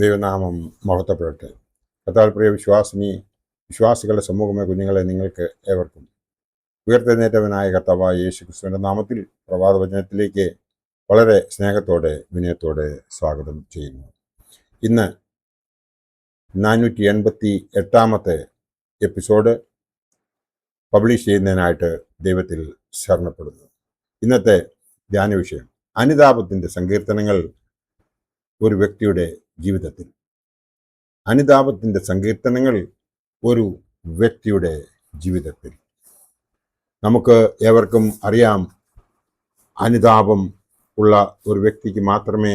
ദൈവനാമം മഹത്വപ്പെടട്ടെ. കർത്താവിൽ പ്രിയ വിശ്വാസികളുടെ സമൂഹമേ, കുഞ്ഞുങ്ങളെ, നിങ്ങൾക്ക് ഏവർക്കും ഉയർത്തെഴുന്നേറ്റവനായ കർത്താവായ യേശു ക്രിസ്തുവിൻ്റെ നാമത്തിൽ പ്രഭാതവചനത്തിലേക്ക് വളരെ സ്നേഹത്തോടെ വിനയത്തോടെ സ്വാഗതം ചെയ്യുന്നു. ഇന്ന് 488 എപ്പിസോഡ് പബ്ലിഷ് ചെയ്യുന്നതിനായിട്ട് ദൈവത്തിൽ ശരണപ്പെടുന്നു. ഇന്നത്തെ ധ്യാന വിഷയം അനുതാപത്തിൻ്റെ സങ്കീർത്തനങ്ങൾ ഒരു വ്യക്തിയുടെ ജീവിതത്തിൽ. അനുതാപത്തിൻ്റെ സങ്കീർത്തനങ്ങൾ ഒരു വ്യക്തിയുടെ ജീവിതത്തിൽ. നമുക്ക് ഏവർക്കും അറിയാം, അനുതാപം ഉള്ള ഒരു വ്യക്തിക്ക് മാത്രമേ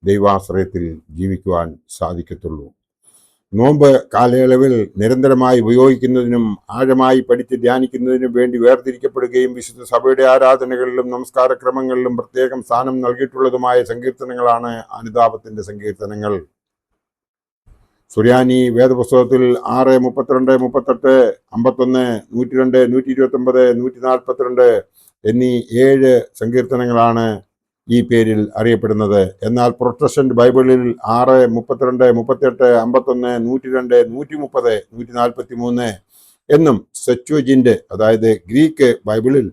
ദൈവാശ്രയത്തിൽ ജീവിക്കുവാൻ സാധിക്കത്തുള്ളൂ. നോമ്പ് കാലയളവിൽ നിരന്തരമായി ഉപയോഗിക്കുന്നതിനും ആഴമായി പഠിച്ച് ധ്യാനിക്കുന്നതിനും വേണ്ടി വേർതിരിക്കപ്പെടുകയും വിശുദ്ധ സഭയുടെ ആരാധനകളിലും നമസ്കാരക്രമങ്ങളിലും പ്രത്യേകം സ്ഥാനം നൽകിയിട്ടുള്ളതുമായ സങ്കീർത്തനങ്ങളാണ് അനുതാപത്തിൻ്റെ സങ്കീർത്തനങ്ങൾ. സുറിയാനി വേദപുസ്തകത്തിൽ 6, 32, 38, 51, 102, 129, 142 എന്നീ 7 സങ്കീർത്തനങ്ങളാണ് ഈ പേരിൽ അറിയപ്പെടുന്നത്. എന്നാൽ പ്രൊട്ടസ്റ്റന്റ് ബൈബിളിൽ 6, 32, 38, 51, 102, 130, 143 എന്നും സെപ്റ്റുവജിന്റ് അതായത് ഗ്രീക്ക് ബൈബിളിൽ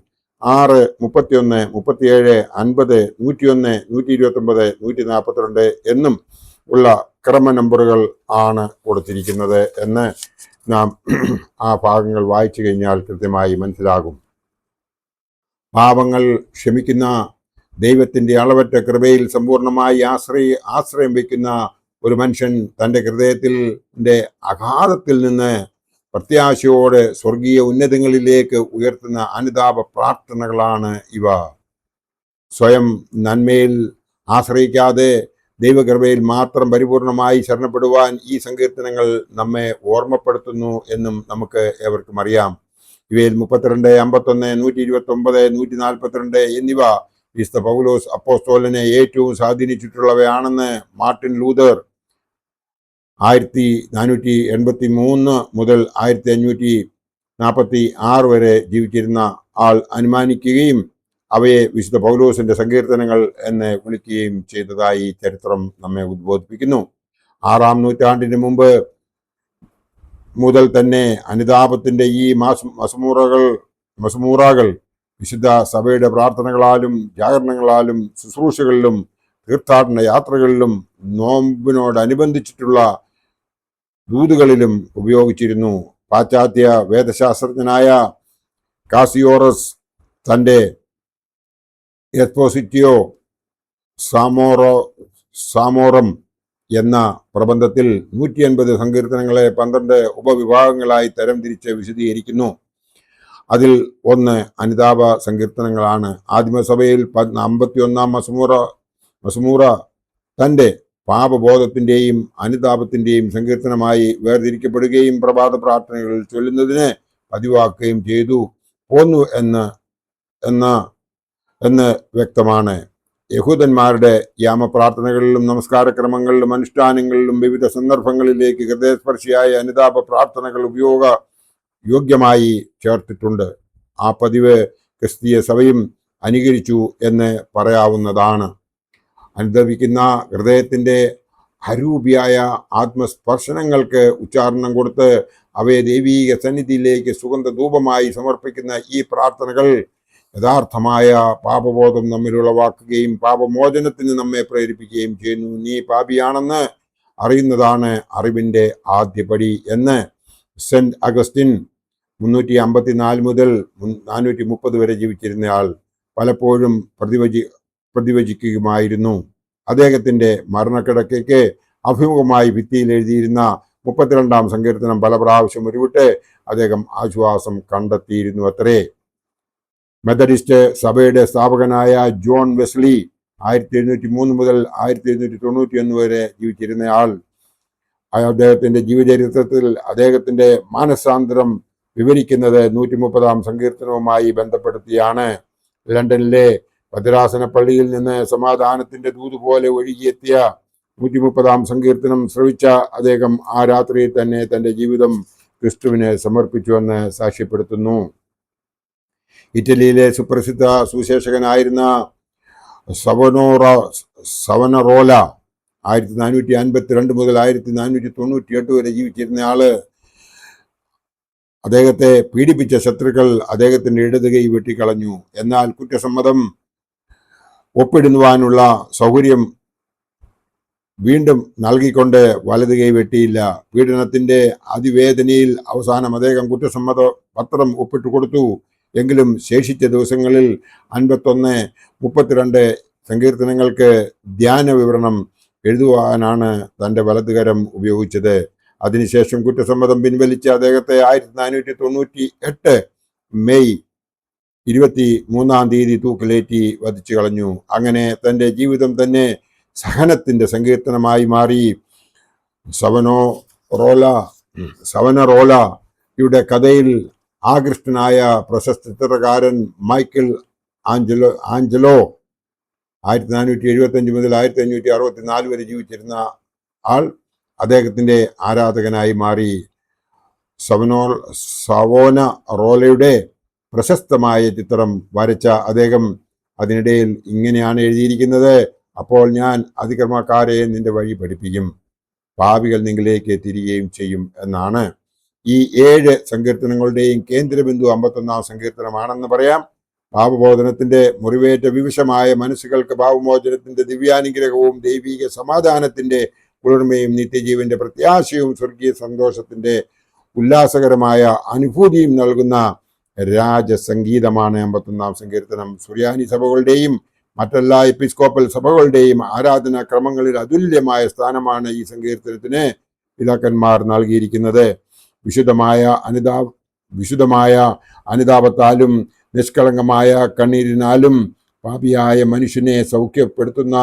6, 31, 37, 50, 101, 129, 142 എന്നും ഉള്ള ക്രമ നമ്പറുകൾ ആണ് കൊടുത്തിരിക്കുന്നത് എന്ന് നാം ആ ഭാഗങ്ങൾ വായിച്ചു കഴിഞ്ഞാൽ കൃത്യമായി മനസ്സിലാകും. പാപങ്ങൾ ക്ഷമിക്കുന്ന ദൈവത്തിൻ്റെ അളവറ്റ കൃപയിൽ സമ്പൂർണമായി ആശ്രയം വയ്ക്കുന്ന ഒരു മനുഷ്യൻ തൻ്റെ ഹൃദയത്തിൻ്റെ അഗാധത്തിൽ നിന്ന് പ്രത്യാശയോടെ സ്വർഗീയ ഉന്നതങ്ങളിലേക്ക് ഉയർത്തുന്ന അനുതാപ പ്രാർത്ഥനകളാണ് ഇവ. സ്വയം നന്മയിൽ ആശ്രയിക്കാതെ ദൈവകൃപയിൽ മാത്രം പരിപൂർണമായി ശരണപ്പെടുവാൻ ഈ സങ്കീർത്തനങ്ങൾ നമ്മെ ഓർമ്മപ്പെടുത്തുന്നു എന്നും നമുക്ക് ഏവർക്കും അറിയാം. ഇവയിൽ 32, 51, 129, 142 എന്നിവ വിശുദ്ധ പൗലോസ് അപ്പോസ്തലനെ ഏറ്റവും സ്വാധീനിച്ചിട്ടുള്ളവയാണെന്ന് മാർട്ടിൻ ലൂതർ 1483 മുതൽ 1546 വരെ ജീവിച്ചിരുന്ന ആൾ അനുമാനിക്കുകയും അവയെ വിശുദ്ധ പൗലോസിന്റെ സങ്കീർത്തനങ്ങൾ എന്ന് വിളിക്കുകയും ചെയ്തതായി ചരിത്രം നമ്മെ ഉദ്ബോധിപ്പിക്കുന്നു. 6-ാം നൂറ്റാണ്ടിന് മുമ്പ് മുതൽ തന്നെ അനുതാപത്തിന്റെ ഈ മസമൂറകൾ വിശുദ്ധ സഭയുടെ പ്രാർത്ഥനകളാലും ജാഗരണങ്ങളാലും ശുശ്രൂഷകളിലും തീർത്ഥാടന യാത്രകളിലും നോമ്പിനോടനുബന്ധിച്ചിട്ടുള്ള ദൂതുകളിലും ഉപയോഗിച്ചിരുന്നു. പാശ്ചാത്യ വേദശാസ്ത്രജ്ഞനായ കാസിയോറസ് തൻ്റെ എക്സ്പോസിറ്റിയോ സാമോറം എന്ന പ്രബന്ധത്തിൽ 150 സങ്കീർത്തനങ്ങളെ 12 ഉപവിഭാഗങ്ങളായി തരംതിരിച്ച് വിശദീകരിക്കുന്നു. അതിൽ ഒന്ന് അനുതാപ സങ്കീർത്തനങ്ങളാണ്. ആദിമസഭയിൽ 51-ാം മസമൂറ തൻ്റെ പാപബോധത്തിൻ്റെയും അനുതാപത്തിൻ്റെയും സങ്കീർത്തനമായി വേർതിരിക്കപ്പെടുകയും പ്രഭാത പ്രാർത്ഥനകളിൽ ചൊല്ലുന്നതിന് പതിവാക്കുകയും ചെയ്തു പോന്നു എന്ന് വ്യക്തമാണ്. യഹൂദന്മാരുടെ യാമപ്രാർത്ഥനകളിലും നമസ്കാരക്രമങ്ങളിലും അനുഷ്ഠാനങ്ങളിലും വിവിധ സന്ദർഭങ്ങളിലേക്ക് ഹൃദയസ്പർശിയായ അനുതാപ പ്രാർത്ഥനകൾ യോഗ്യമായി ചേർത്തിട്ടുണ്ട്. ആ പതിവ് ക്രിസ്തീയ സഭയും അനുകരിച്ചു എന്ന് പറയാവുന്നതാണ്. അനുദപിക്കുന്ന ഹൃദയത്തിൻ്റെ അരൂപിയായ ആത്മസ്പർശനങ്ങൾക്ക് ഉച്ചാരണം കൊടുത്ത് അവയെ ദൈവീക സന്നിധിയിലേക്ക് സുഗന്ധധൂപമായി സമർപ്പിക്കുന്ന ഈ പ്രാർത്ഥനകൾ യഥാർത്ഥമായ പാപബോധം നമ്മിൽ ഉളവാക്കുകയും പാപമോചനത്തിന് നമ്മെ പ്രേരിപ്പിക്കുകയും ചെയ്യുന്നു. നീ പാപിയാണെന്ന് അറിയുന്നതാണ് അറിവിൻ്റെ ആദ്യപടി എന്ന് സെന്റ് അഗസ്റ്റിൻ 354 മുതൽ 430 വരെ ജീവിച്ചിരുന്നയാൾ പലപ്പോഴും പ്രതിവചിക്കുകയുമായിരുന്നു. അദ്ദേഹത്തിൻ്റെ മരണക്കിടക്കയ്ക്ക് അഭിമുഖമായി ഭിത്തിയിൽ എഴുതിയിരുന്ന 32-ാം സങ്കീർത്തനം പല പ്രാവശ്യം ഉരുവിട്ട് അദ്ദേഹം ആശ്വാസം കണ്ടെത്തിയിരുന്നു അത്രേ. മെത്തഡിസ്റ്റ് സഭയുടെ സ്ഥാപകനായ ജോൺ വെസ്ലി 1703 മുതൽ 1791 വരെ ജീവിച്ചിരുന്നയാൾ അദ്ദേഹത്തിൻ്റെ ജീവചരിത്രത്തിൽ അദ്ദേഹത്തിൻ്റെ മാനസാന്തരം വിവരിക്കുന്നത് 130-ാം സങ്കീർത്തനവുമായി ബന്ധപ്പെടുത്തിയാണ്. ലണ്ടനിലെ ഭദ്രാസന പള്ളിയിൽ നിന്ന് സമാധാനത്തിന്റെ ദൂത് പോലെ ഒഴുകിയെത്തിയ 130-ാം സങ്കീർത്തനം ശ്രവിച്ച അദ്ദേഹം ആ രാത്രിയിൽ തന്നെ തൻ്റെ ജീവിതം ക്രിസ്തുവിന് സമർപ്പിച്ചുവെന്ന് സാക്ഷ്യപ്പെടുത്തുന്നു. ഇറ്റലിയിലെ സുപ്രസിദ്ധ സുവിശേഷകനായിരുന്ന സവനറോല 1452 മുതൽ 1498 വരെ ജീവിച്ചിരുന്ന ആള്. അദ്ദേഹത്തെ പീഡിപ്പിച്ച ശത്രുക്കൾ അദ്ദേഹത്തിന്റെ ഇടത് കൈ വെട്ടിക്കളഞ്ഞു. എന്നാൽ കുറ്റസമ്മതം ഒപ്പിടുവാനുള്ള സൗകര്യം വീണ്ടും നൽകിക്കൊണ്ട് വലത് കൈ വെട്ടിയില്ല. പീഡനത്തിന്റെ അതിവേദനയിൽ അവസാനം അദ്ദേഹം കുറ്റസമ്മത പത്രം ഒപ്പിട്ട് കൊടുത്തു. എങ്കിലും ശേഷിച്ച ദിവസങ്ങളിൽ 51, 32 സങ്കീർത്തനങ്ങൾക്ക് ധ്യാന വിവരണം എഴുതുവാനാണ് തന്റെ വലതുകരം ഉപയോഗിച്ചത്. അതിനുശേഷം കുറ്റസമ്മതം പിൻവലിച്ച് അദ്ദേഹത്തെ 1498 മെയ് 23 തൂക്കിലേറ്റി വധിച്ചു കളഞ്ഞു. അങ്ങനെ തന്റെ ജീവിതം തന്നെ സഹനത്തിന്റെ സങ്കീർത്തനമായി മാറി. സവനറോലയുടെ കഥയിൽ ആകൃഷ്ടനായ പ്രശസ്ത ചിത്രകാരൻ മൈക്കൽ ആഞ്ചലോ 1475 മുതൽ 1564 വരെ ജീവിച്ചിരുന്ന ആൾ അദ്ദേഹത്തിന്റെ ആരാധകനായി മാറി. സവോനറോലയുടെ പ്രശസ്തമായ ചിത്രം വരച്ച അദ്ദേഹം അതിനിടയിൽ ഇങ്ങനെയാണ് എഴുതിയിരിക്കുന്നത്: അപ്പോൾ ഞാൻ അതിക്രമക്കാരെ നിന്റെ വഴി പഠിപ്പിക്കും, പാപികൾ നിങ്ങളിലേക്ക് തിരികെയും ചെയ്യും എന്നാണ്. ഈ 7 സങ്കീർത്തനങ്ങളുടെയും കേന്ദ്രബിന്ദു 51 സങ്കീർത്തനമാണെന്ന് പറയാം. പാപബോധനത്തിന്റെ മുറിവേറ്റ വിവശമായ മനസ്സുകൾക്ക് പാപമോചനത്തിന്റെ ദിവ്യാനുഗ്രഹവും ദൈവിക സമാധാനത്തിന്റെ കുളിർമയും നിത്യജീവന്റെ പ്രത്യാശയും സ്വർഗീയ സന്തോഷത്തിന്റെ ഉല്ലാസകരമായ അനുഭൂതിയും നൽകുന്ന രാജസംഗീതമാണ് 51 സങ്കീർത്തനം. സുറിയാനി സഭകളുടെയും മറ്റെല്ലാ എപ്പിസ്കോപ്പൽ സഭകളുടെയും ആരാധനാ ക്രമങ്ങളിൽ അതുല്യമായ സ്ഥാനമാണ് ഈ സങ്കീർത്തനത്തിന് പിതാക്കന്മാർ നൽകിയിരിക്കുന്നത്. വിശുദ്ധമായ അനുതാപത്താലും നിഷ്കളങ്കമായ കണ്ണീരിനാലും പാപിയായ മനുഷ്യനെ സൗഖ്യപ്പെടുത്തുന്ന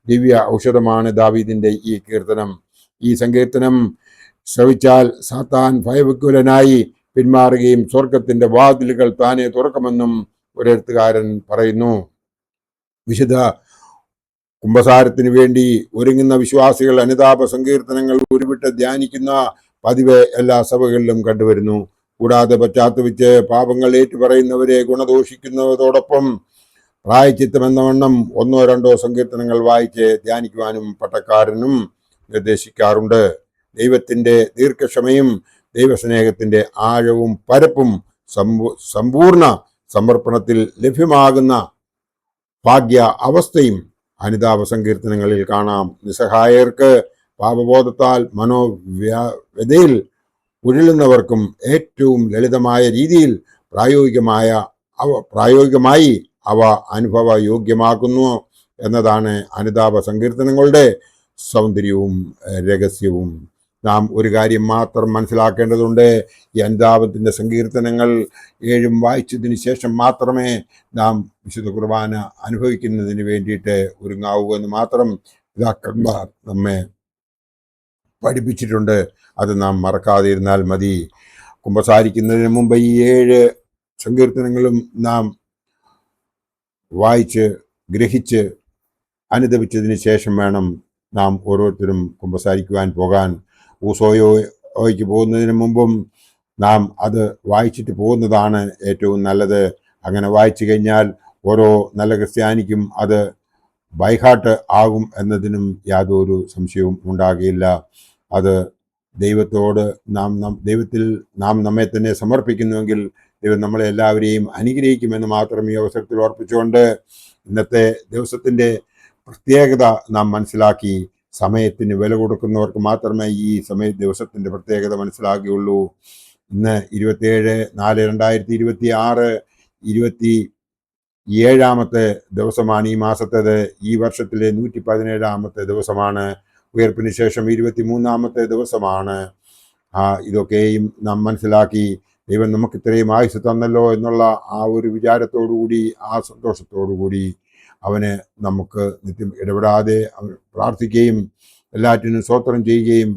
ദിവ്യ ഔഷധമാണ് ദാവീദിന്റെ ഈ കീർത്തനം. ഈ സങ്കീർത്തനം ശ്രവിച്ചാൽ സാത്താൻ ഭയവിഹ്വലനായി പിന്മാറുകയും സ്വർഗത്തിന്റെ വാതിലുകൾ താനെ തുറക്കുമെന്നും ഒരെഴുത്തുകാരൻ പറയുന്നു. വിശുദ്ധ കുംഭസാരത്തിന് വേണ്ടി ഒരുങ്ങുന്ന വിശ്വാസികൾ അനുതാപ സങ്കീർത്തനങ്ങൾ ഉരുവിട്ട് ധ്യാനിക്കുന്ന പതിവ് എല്ലാ സഭകളിലും കണ്ടുവരുന്നു. കൂടാതെ പശ്ചാത്തപിച്ച് പാപങ്ങൾ ഏറ്റുപറയുന്നവരെ ഗുണദോഷിക്കുന്നതോടൊപ്പം പ്രായച്ചിത്തം എന്ന വണ്ണം 1-2 സങ്കീർത്തനങ്ങൾ വായിച്ച് ധ്യാനിക്കുവാനും പട്ടക്കാരനും നിർദ്ദേശിക്കാറുണ്ട്. ദൈവത്തിന്റെ ദീർഘക്ഷമയും ദൈവസ്നേഹത്തിന്റെ ആഴവും പരപ്പും സമ്പൂർണ്ണ സമർപ്പണത്തിൽ ലഭ്യമാകുന്ന ഭാഗ്യ അവസ്ഥയും അനുതാപ സങ്കീർത്തനങ്ങളിൽ കാണാം. നിസ്സഹായർക്ക്, പാപബോധത്താൽ മനോവ്യതയിൽ ഉരുളുന്നവർക്കും ഏറ്റവും ലളിതമായ രീതിയിൽ പ്രായോഗികമായി അവ അനുഭവ യോഗ്യമാക്കുന്നു എന്നതാണ് അനുതാപ സങ്കീർത്തനങ്ങളുടെ സൗന്ദര്യവും രഹസ്യവും. നാം ഒരു കാര്യം മാത്രം മനസ്സിലാക്കേണ്ടതുണ്ട്: ഈ അനുതാപത്തിന്റെ സങ്കീർത്തനങ്ങൾ 7 വായിച്ചതിന് ശേഷം മാത്രമേ നാം വിശുദ്ധ കുർബാന അനുഭവിക്കുന്നതിന് വേണ്ടിയിട്ട് ഒരുങ്ങാവൂ എന്ന് മാത്രം പിതാക്കന്മാർ നമ്മെ പഠിപ്പിച്ചിട്ടുണ്ട്. അത് നാം മറക്കാതിരുന്നാൽ മതി. കുമ്പസാരിക്കുന്നതിന് മുമ്പ് ഈ 7 സങ്കീർത്തനങ്ങളും നാം വായിച്ച് ഗ്രഹിച്ച് അനുദപിച്ചതിന് ശേഷം വേണം നാം ഓരോരുത്തരും കുമ്പസാരിക്കുവാൻ പോകാൻ. ഊസോയോയ്ക്ക് പോകുന്നതിന് മുമ്പും നാം അത് വായിച്ചിട്ട് പോകുന്നതാണ് ഏറ്റവും നല്ലത്. അങ്ങനെ വായിച്ചു കഴിഞ്ഞാൽ ഓരോ നല്ല ക്രിസ്ത്യാനിക്കും അത് ബൈഹാർട്ട് ആകും എന്നതിനും യാതൊരു സംശയവും ഉണ്ടാകുകയില്ല. അത് ദൈവത്തിൽ നാം നമ്മെ തന്നെ സമർപ്പിക്കുന്നുവെങ്കിൽ ദൈവം നമ്മളെ എല്ലാവരെയും അനുഗ്രഹിക്കുമെന്ന് മാത്രം ഈ അവസരത്തിൽ ഓർപ്പിച്ചുകൊണ്ട് ഇന്നത്തെ ദിവസത്തിൻ്റെ പ്രത്യേകത നാം മനസ്സിലാക്കി. സമയത്തിന് വില കൊടുക്കുന്നവർക്ക് മാത്രമേ ഈ ദിവസത്തിൻ്റെ പ്രത്യേകത മനസ്സിലാക്കുകയുള്ളൂ. ഇന്ന് 27/4/2026 27ാമത്തെ ദിവസമാണ് ഈ മാസത്തേത്. ഈ വർഷത്തിലെ 117ാമത്തെ ദിവസമാണ്. ഉയർപ്പിന് ശേഷം 23ാമത്തെ ദിവസമാണ്. ഇതൊക്കെയും നാം മനസ്സിലാക്കി ദൈവം നമുക്ക് ഇത്രയും ആയുസ് തന്നല്ലോ എന്നുള്ള ആ ഒരു വിചാരത്തോടുകൂടി, ആ സന്തോഷത്തോടുകൂടി അവന് നമുക്ക് നിത്യം ഇടപെടാതെ പ്രാർത്ഥിക്കുകയും എല്ലാറ്റിനും സ്തോത്രം ചെയ്യുകയും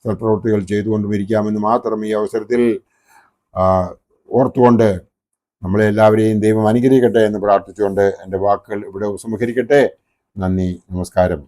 സൽപ്രവൃത്തികൾ ചെയ്തുകൊണ്ടും ഇരിക്കാമെന്ന് മാത്രം ഈ അവസരത്തിൽ ഓർത്തുകൊണ്ട് നമ്മളെ എല്ലാവരെയും ദൈവം അനുഗ്രഹിക്കട്ടെ എന്ന് പ്രാർത്ഥിച്ചുകൊണ്ട് എൻ്റെ വാക്കുകൾ ഇവിടെ ഉപസംഹരിക്കട്ടെ. നന്ദി, നമസ്കാരം.